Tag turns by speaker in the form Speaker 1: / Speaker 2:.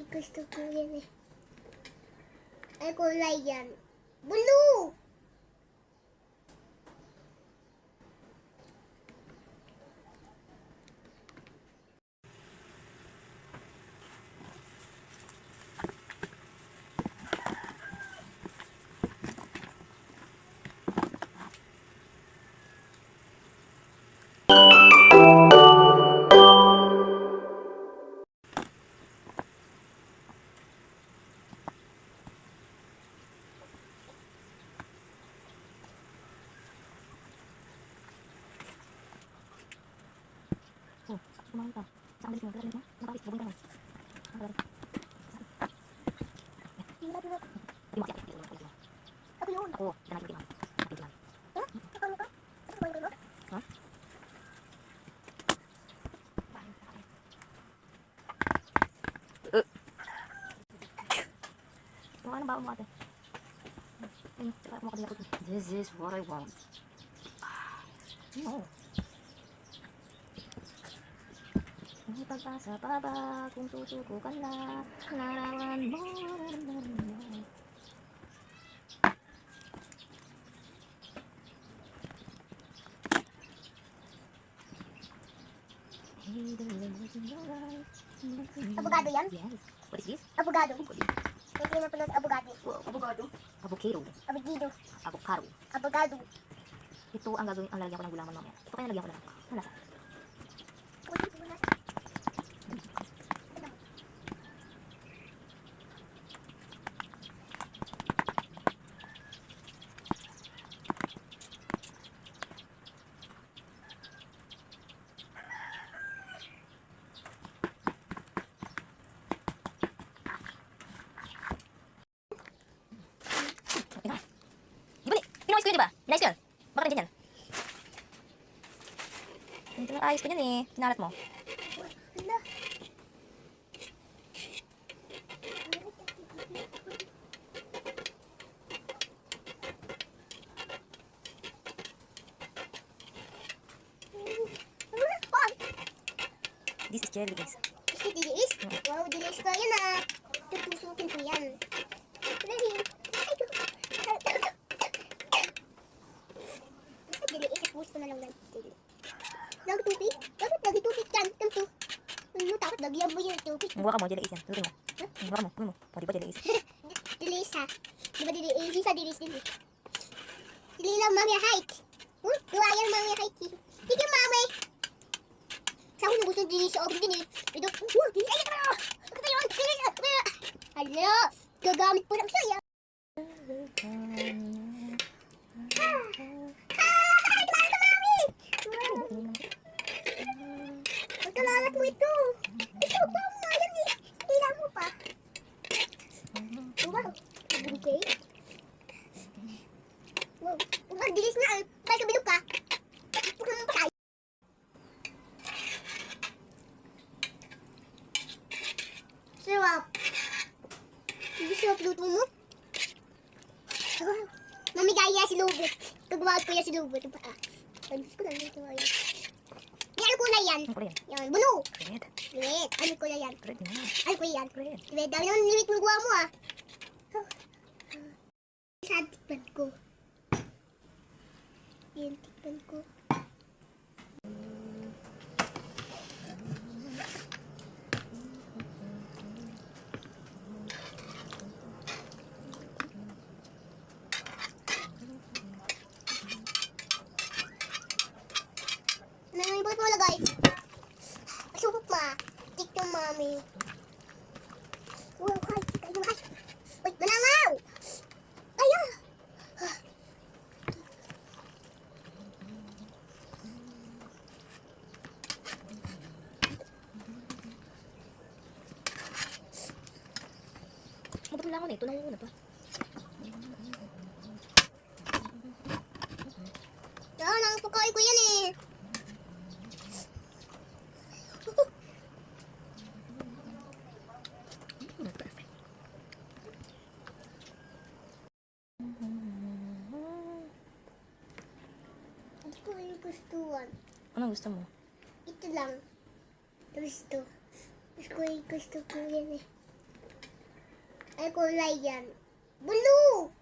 Speaker 1: gusto ko yan eh. Ay, kulay yan. Blue!
Speaker 2: Oh, kumain ka. Saan balik mo? Balik mo? Nakabalik. Bubong ka naman. Nakabalik.
Speaker 1: Hindi mo.
Speaker 2: Di mo kasi ako.
Speaker 1: Ako yun.
Speaker 2: Ako. Ito na yung timan.
Speaker 1: Ha? Ako ka? Ako ba yun?
Speaker 2: Ha? Ano ba mo ate? This is what I want. No. May pag-asa pa ba kung susuko ka na? Larawan mo.
Speaker 1: Abogado yan?
Speaker 2: Yes. What is this?
Speaker 1: Abogado. Hindi na pala abogado.
Speaker 2: Wow, avocado. Avocado.
Speaker 1: Abogido.
Speaker 2: Avocado.
Speaker 1: Abogado.
Speaker 2: Ito ang gagawin, ang lalagyan ko ng gulaman mamaya. Ito kaya lagyan ko na lang. Wala sa. Pinawas ko yun, diba? Nice yun. Baka rin dyan yan. Ito lang ayos ko yan eh. Sinarat mo.
Speaker 1: Hala.
Speaker 2: This is jelly guys.
Speaker 1: Gusto dilis? Wow, dilis ka yan ah. Tutusukin ko yan. Dali. Basta dilis, i-post ko na lang ng dilis. Nagtupik? Bakit nagtupik yan? Tanto. Ano, takot lagyan mo yung tupik.
Speaker 2: Buka ka mo, jelly is yan. Tutukin mo. Buka mo, kunin mo. O, di ba jelly is?
Speaker 1: Dilis ha. Di ba dilis? Yung sa dilis din eh. Dili lang mami height. Gawa yan mami height. Sige mami. Sa ako na gusto ng dilis sa oven din eh. Ito. Dilis. Ay, ano? Ito yun. Hala. Gagamit po lang siya yan. Pagkalalat mo ito. Ito ba mo yan eh. Tila mo pa. Wow. Okay. Wow. Ang dilis na. Basta bilog ka. Huwag mo patay. Sarap. Hindi sarap luto mo. Mamigaya si Lubot. Pagwawag ko yan si Lubot. Ang gusto ko lang dito. Yan, ano kulay yan?
Speaker 2: Ano ko yan?
Speaker 1: Yan, blue.
Speaker 2: Red.
Speaker 1: Red. Ano kulay yan?
Speaker 2: Red na.
Speaker 1: Ano kulay yan?
Speaker 2: Red.
Speaker 1: Red. Dami naman limit mo gawa mo ah. Sa tikpan ko. Yan, tikpan ko. Ano bakit mo lagay? Subok ma. Tikpan mami. Wow, hay. Kayo, hay. Uy, manangaw! Ayaw!
Speaker 2: Mabuti lang ako na ito. Nangunguna pa.
Speaker 1: Yan, ang pagkain ko yan eh.
Speaker 2: Perfect.
Speaker 1: Hindi ko yung gustuhan.
Speaker 2: Anong gusto mo?
Speaker 1: Ito lang. Gusto. Gusto ko yung gusto ko yan eh. Ay, kulay yan. Blue!